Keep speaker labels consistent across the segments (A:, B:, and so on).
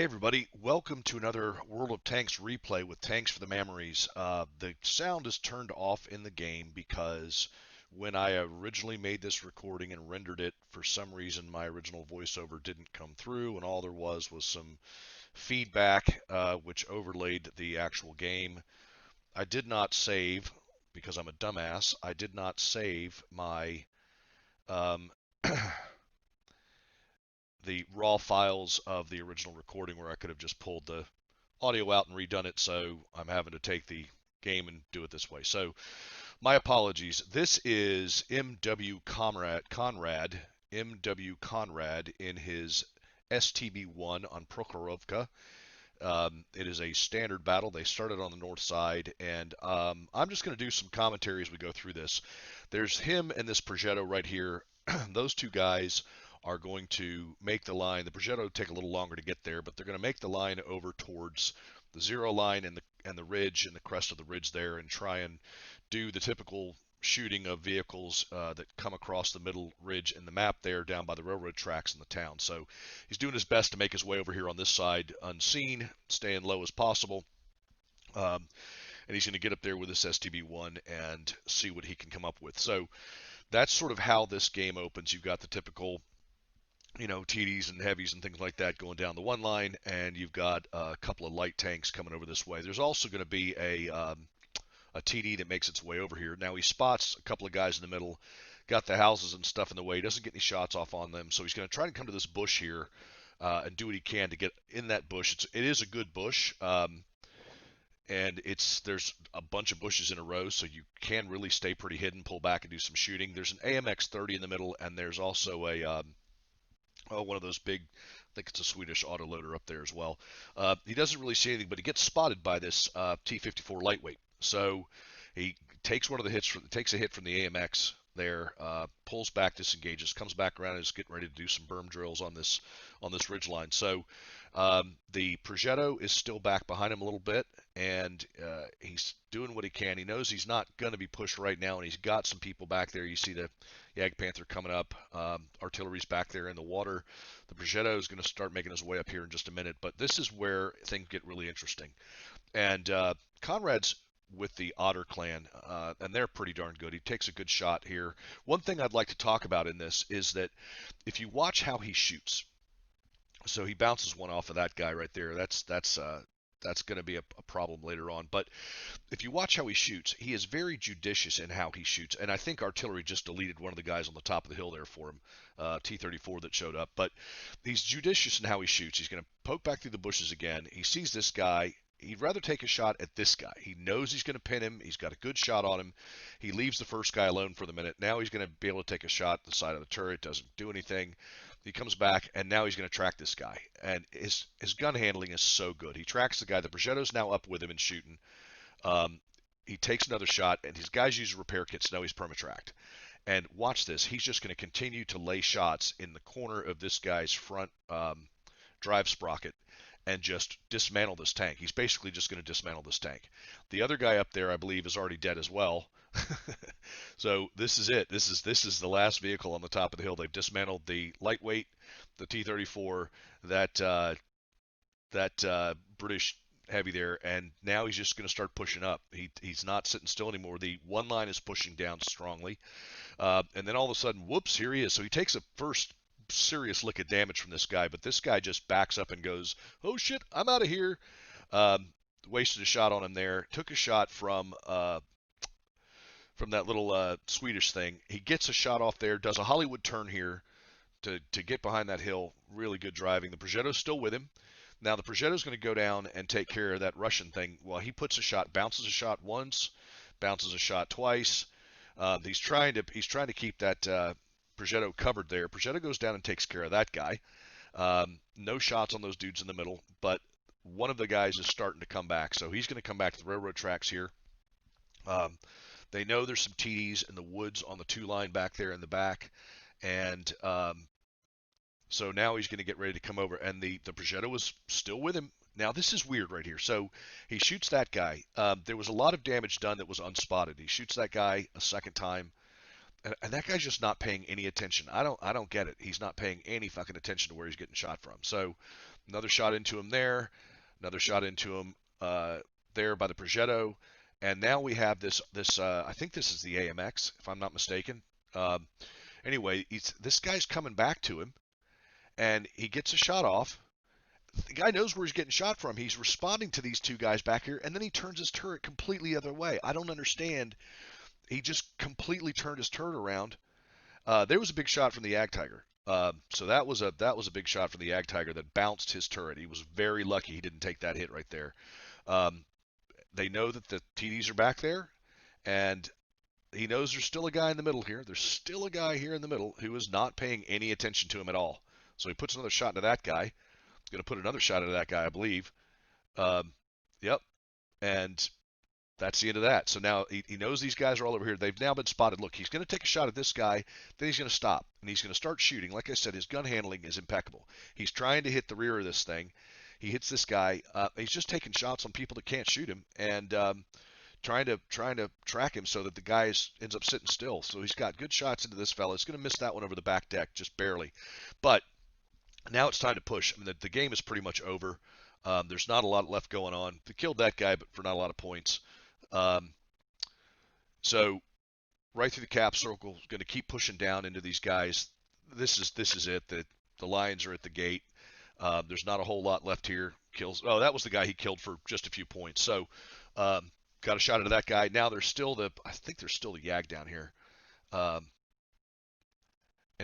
A: Hey everybody, welcome to another World of Tanks replay with Tanks for the Mammeries. The sound is turned off in the game because when I originally made this recording and rendered it, for some reason my original voiceover didn't come through and all there was some feedback which overlaid the actual game. I did not save, because I'm a dumbass, I did not save my um, the raw files of the original recording where I could have just pulled the audio out and redone it, so I'm having to take the game and do it this way. So my apologies. This is MW Conrad in his STB-1 on Prokhorovka. It is a standard battle. They started on the north side, and I'm just going to do some commentary as we go through this. There's him and this Progetto right here. Those two guys are going to make the line. The Progetto will take a little longer to get there, but they're going to make the line over towards the zero line and the ridge and the crest of the ridge there, and try and do the typical shooting of vehicles that come across the middle ridge in the map there down by the railroad tracks in the town. So he's doing his best to make his way over here on this side unseen, staying low as possible. And he's going to get up there with this STB-1 and see what he can come up with. So that's sort of how this game opens. You've got the typical, TDs and heavies and things like that going down the one line, and you've got a couple of light tanks coming over this way. There's also going to be a TD that makes its way over here. Now he spots a couple of guys in the middle, got the houses and stuff in the way. He doesn't get any shots off on them, so he's going to try to come to this bush here and do what he can to get in that bush. It is a good bush, and there's a bunch of bushes in a row, so you can really stay pretty hidden, pull back, and do some shooting. There's an AMX-30 in the middle, and there's also a one of those big, I think it's a Swedish autoloader up there as well. He doesn't really see anything, but he gets spotted by this T-54 lightweight. So he takes one of the hits, takes a hit from the AMX there, pulls back, disengages, comes back around, and is getting ready to do some berm drills on this ridge line. So the Progetto is still back behind him a little bit, and he's doing what he can. He knows he's not going to be pushed right now, and he's got some people back there. You see the Jagdpanther coming up. Artillery's back there in the water. The Progetto is going to start making his way up here in just a minute, but this is where things get really interesting. And Conrad's with the Otter Clan, and they're pretty darn good. He takes a good shot here. One thing I'd like to talk about in this is that if you watch how he shoots, so he bounces one off of that guy right there. That's going to be a problem later on. But if you watch how he shoots, he is very judicious in how he shoots. And I think artillery just deleted one of the guys on the top of the hill there for him, T-34 that showed up. But he's judicious in how he shoots. He's going to poke back through the bushes again. He sees this guy. He'd rather take a shot at this guy. He knows he's going to pin him. He's got a good shot on him. He leaves the first guy alone for the minute. Now he's going to be able to take a shot at the side of the turret. Doesn't do anything. He comes back, and now he's going to track this guy. And his gun handling is so good. He tracks the guy. The Progetto's now up with him and shooting. He takes another shot, and his guys use repair kits. Now he's perma-tracked. And watch this. He's just going to continue to lay shots in the corner of this guy's front drive sprocket and just dismantle this tank. He's basically just going to dismantle this tank. The other guy up there, I believe, is already dead as well. So this is it. This is the last vehicle on the top of the hill. They've dismantled the lightweight, the T-34, that British heavy there, and now he's just going to start pushing up. He's not sitting still anymore. The one line is pushing down strongly, and then all of a sudden, whoops, here he is. So he takes a first serious lick of damage from this guy, but this guy just backs up and goes, oh shit, I'm out of here. Wasted a shot on him there. Took a shot from that little Swedish thing. He gets a shot off there, does a Hollywood turn here to get behind that hill. Really good driving. The Progetto's still with him. Now the Progetto's going to go down and take care of that Russian thing. Well, he puts a shot, bounces a shot once, bounces a shot twice. He's trying to keep that Progetto covered there. Progetto goes down and takes care of that guy. No shots on those dudes in the middle, but one of the guys is starting to come back. So he's going to come back to the railroad tracks here. They know there's some TDs in the woods on the two line back there in the back. And so now he's going to get ready to come over. And the Progetto was still with him. Now this is weird right here. So he shoots that guy. There was a lot of damage done that was unspotted. He shoots that guy a second time. And that guy's just not paying any attention. I don't get it. He's not paying any fucking attention to where he's getting shot from. So Another shot into him there. Another shot into him there by the Progetto. And now we have this. I think this is the AMX, if I'm not mistaken. Um, anyway, this guy's coming back to him, and he gets a shot off. The guy knows where he's getting shot from. He's responding to these two guys back here, and then he turns his turret completely the other way. I don't understand. He just completely turned his turret around. There was a big shot from the Ag Tiger. So that was a big shot from the Ag Tiger that bounced his turret. He was very lucky he didn't take that hit right there. Um, they know that the TDs are back there, and he knows there's still a guy in the middle here. There's still a guy here in the middle who is not paying any attention to him at all. So he puts another shot into that guy. He's going to put another shot into that guy, I believe. Um, yep. And that's the end of that. So now he knows these guys are all over here. They've now been spotted. Look, he's going to take a shot at this guy, then he's going to stop, and he's going to start shooting. Like I said, his gun handling is impeccable. He's trying to hit the rear of this thing. He hits this guy. He's just taking shots on people that can't shoot him, and trying to track him so that the guy ends up sitting still. So he's got good shots into this fella. He's going to miss that one over the back deck, just barely. But now it's time to push. I mean, the game is pretty much over. There's not a lot left going on. They killed that guy, but for not a lot of points. Um, so right through the cap circle, going to keep pushing down into these guys. This is it. The Lions are at the gate. There's not a whole lot left here. Kills. Oh, that was the guy he killed for just a few points. So got a shot into that guy. Now I think there's still the Yag down here. And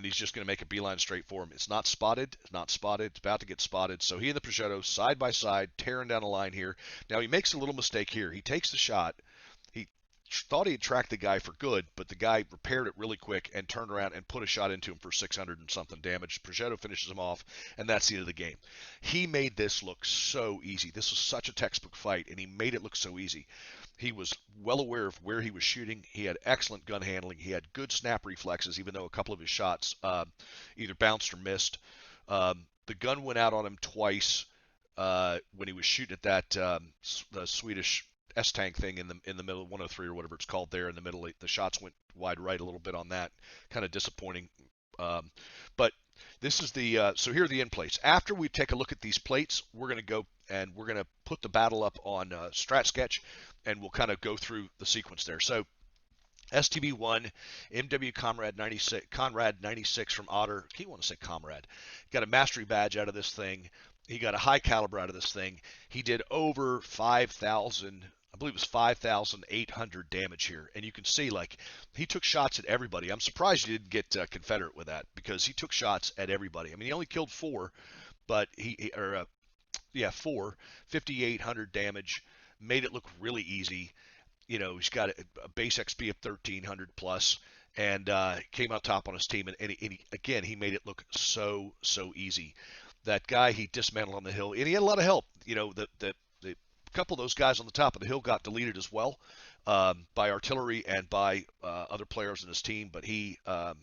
A: he's just going to make a beeline straight for him. It's not spotted. It's not spotted. It's about to get spotted. So he and the Progetto side by side, tearing down the line here. Now he makes a little mistake here. He takes the shot. He thought he had tracked the guy for good, but the guy repaired it really quick and turned around and put a shot into him for 600 and something damage. Progetto finishes him off, and that's the end of the game. He made this look so easy. This was such a textbook fight, and he made it look so easy. He was well aware of where he was shooting. He had excellent gun handling. He had good snap reflexes, even though a couple of his shots either bounced or missed. The gun went out on him twice when he was shooting at that the Swedish S-tank thing in the middle, 103 or whatever it's called there in the middle. The shots went wide right a little bit on that. Kind of disappointing. But this is so here are the end plates. After we take a look at these plates, we're going to go and we're going to put the battle up on Strat Sketch, and we'll kind of go through the sequence there. So STB-1, MW Conrad 96 from Otter. I keep wanting to say Comrade. Got a mastery badge out of this thing. He got a high caliber out of this thing. He did over 5,000, I believe it was 5,800 damage here. And you can see, like, he took shots at everybody. I'm surprised he didn't get Confederate with that, because he took shots at everybody. I mean, he only killed 4, but four, 5,800 damage, made it look really easy. You know, he's got a base XP of 1,300 plus, and came out top on his team. And again, he made it look so easy. That guy he dismantled on the hill, and he had a lot of help. You know, the couple of those guys on the top of the hill got deleted as well by artillery and by other players in his team. But he rolled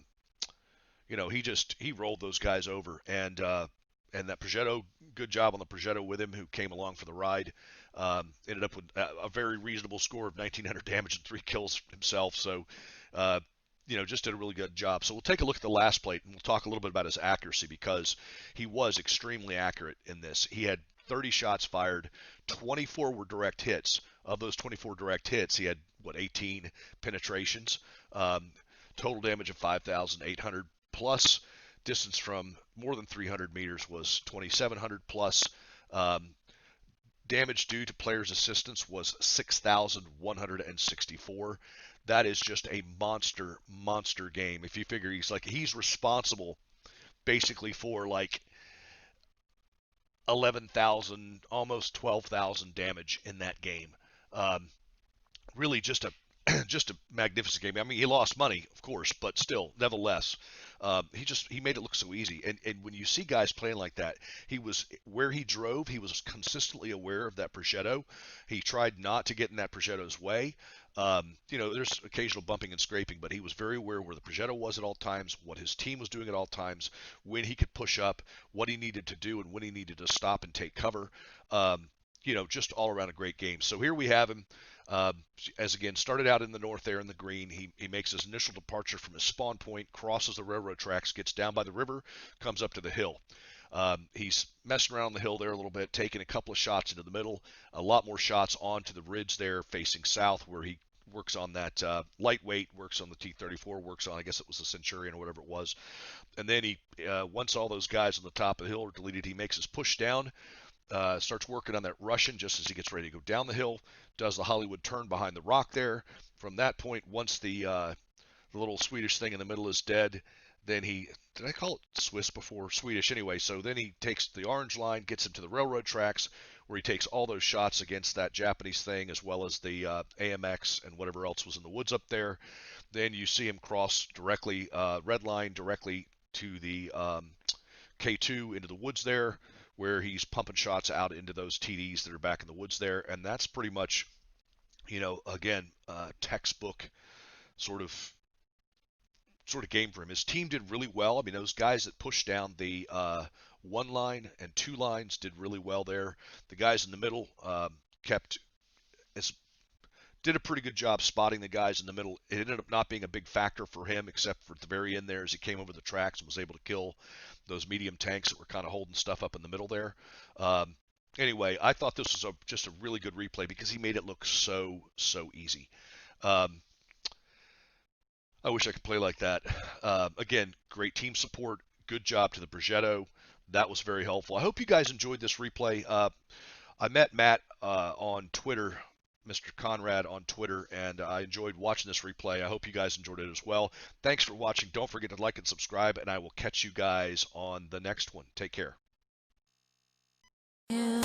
A: those guys over, and that Progetto, good job on the Progetto with him, who came along for the ride. Ended up with a very reasonable score of 1,900 damage and 3 kills himself. So, just did a really good job. So we'll take a look at the last plate, and we'll talk a little bit about his accuracy, because he was extremely accurate in this. He had 30 shots fired, 24 were direct hits. Of those 24 direct hits, he had, 18 penetrations. Total damage of 5,800 plus. Distance from more than 300 meters was 2,700 plus. Damage due to player's assistance was 6,164. That is just a monster game. If you figure he's responsible basically for 11,000, almost 12,000 damage in that game. Really just a magnificent game. I mean, he lost money, of course, but still, nevertheless, he made it look so easy. And when you see guys playing like that, where he drove, he was consistently aware of that Progetto. He tried not to get in that Progetto's way. There's occasional bumping and scraping, but he was very aware where the Progetto was at all times, what his team was doing at all times, when he could push up, what he needed to do, and when he needed to stop and take cover. Just all around a great game. So here we have him. As again, started out in the north there in the green. He makes his initial departure from his spawn point, crosses the railroad tracks, gets down by the river, comes up to the hill. He's messing around the hill there a little bit, taking a couple of shots into the middle, a lot more shots onto the ridge there facing south where he works on that lightweight, works on the T-34, works on, I guess it was the Centurion or whatever it was. And then he, once all those guys on the top of the hill are deleted, he makes his push down, starts working on that Russian just as he gets ready to go down the hill, does the Hollywood turn behind the rock there. From that point, once the little Swedish thing in the middle is dead, then he, did I call it Swiss before? Swedish anyway. So then he takes the orange line, gets him to the railroad tracks, where he takes all those shots against that Japanese thing as well as the AMX and whatever else was in the woods up there. Then you see him cross directly, red line directly to the K2 into the woods there, where he's pumping shots out into those TDs that are back in the woods there. And that's pretty much, again, textbook sort of game for him. His team did really well. I mean, those guys that pushed down the one line and two lines did really well there. The guys in the middle kept as did a pretty good job spotting the guys in the middle. It ended up not being a big factor for him, except for at the very end there as he came over the tracks and was able to kill those medium tanks that were kind of holding stuff up in the middle there. Anyway, I thought this was just a really good replay because he made it look so easy. I wish I could play like that. Again, great team support. Good job to the Progetto. That was very helpful. I hope you guys enjoyed this replay. I met Matt on Twitter, Mr. Conrad on Twitter, and I enjoyed watching this replay. I hope you guys enjoyed it as well. Thanks for watching. Don't forget to like and subscribe, and I will catch you guys on the next one. Take care.
B: Yeah.